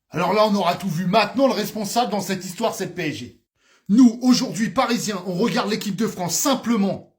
Alors là, on aura tout vu. Maintenant, le responsable dans cette histoire, c'est le PSG. Nous, aujourd'hui, Parisiens, on regarde l'équipe de France simplement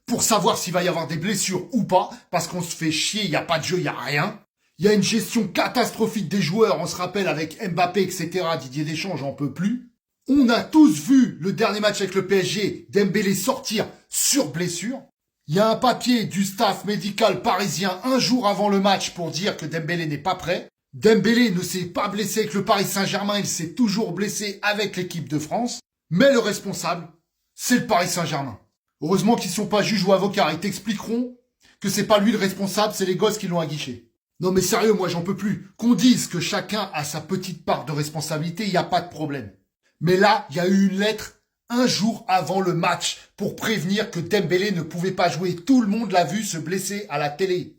pour savoir s'il va y avoir des blessures ou pas, parce qu'on se fait chier, il n'y a pas de jeu, il n'y a rien. Il y a une gestion catastrophique des joueurs, on se rappelle avec Mbappé, etc., Didier Deschamps, j'en peux plus. On a tous vu le dernier match avec le PSG, Dembélé sortir sur blessure. Il y a un papier du staff médical parisien un jour avant le match pour dire que Dembélé n'est pas prêt. Dembélé ne s'est pas blessé avec le Paris Saint-Germain, il s'est toujours blessé avec l'équipe de France. Mais le responsable, c'est le Paris Saint-Germain. Heureusement qu'ils ne sont pas juges ou avocats, ils t'expliqueront que c'est pas lui le responsable, c'est les gosses qui l'ont aguiché. Non mais sérieux, moi j'en peux plus. Qu'on dise que chacun a sa petite part de responsabilité, il n'y a pas de problème. Mais là, il y a eu une lettre un jour avant le match pour prévenir que Dembélé ne pouvait pas jouer. Tout le monde l'a vu se blesser à la télé.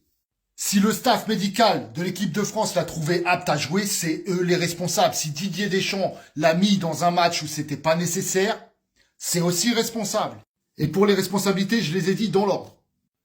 Si le staff médical de l'équipe de France l'a trouvé apte à jouer, c'est eux les responsables. Si Didier Deschamps l'a mis dans un match où c'était pas nécessaire, c'est aussi responsable. Et pour les responsabilités, je les ai dit dans l'ordre.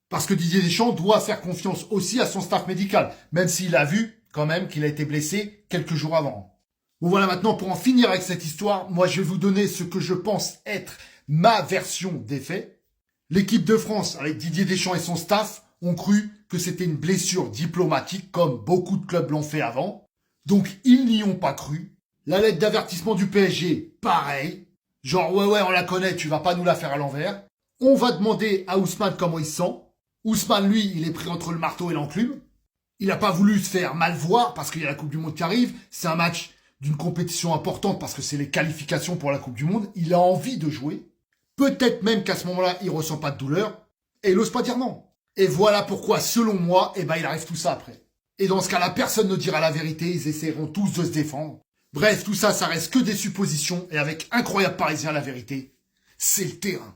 Parce que Didier Deschamps doit faire confiance aussi à son staff médical, même s'il a vu quand même qu'il a été blessé quelques jours avant. Bon voilà, maintenant pour en finir avec cette histoire, moi je vais vous donner ce que je pense être ma version des faits. L'équipe de France, avec Didier Deschamps et son staff, ont cru que c'était une blessure diplomatique comme beaucoup de clubs l'ont fait avant. Donc ils n'y ont pas cru. La lettre d'avertissement du PSG, pareil. Genre ouais on la connaît, tu vas pas nous la faire à l'envers. On va demander à Ousmane comment il se sent. Ousmane lui, il est pris entre le marteau et l'enclume. Il n'a pas voulu se faire mal voir parce qu'il y a la Coupe du Monde qui arrive. C'est un match d'une compétition importante parce que c'est les qualifications pour la Coupe du Monde. Il a envie de jouer. Peut-être même qu'à ce moment-là, il ressent pas de douleur. Et il n'ose pas dire non. Et voilà pourquoi, selon moi, il arrive tout ça après. Et dans ce cas-là, personne ne dira la vérité, ils essaieront tous de se défendre. Bref, tout ça, ça reste que des suppositions, et avec Incroyable Parisien, la vérité, c'est le terrain.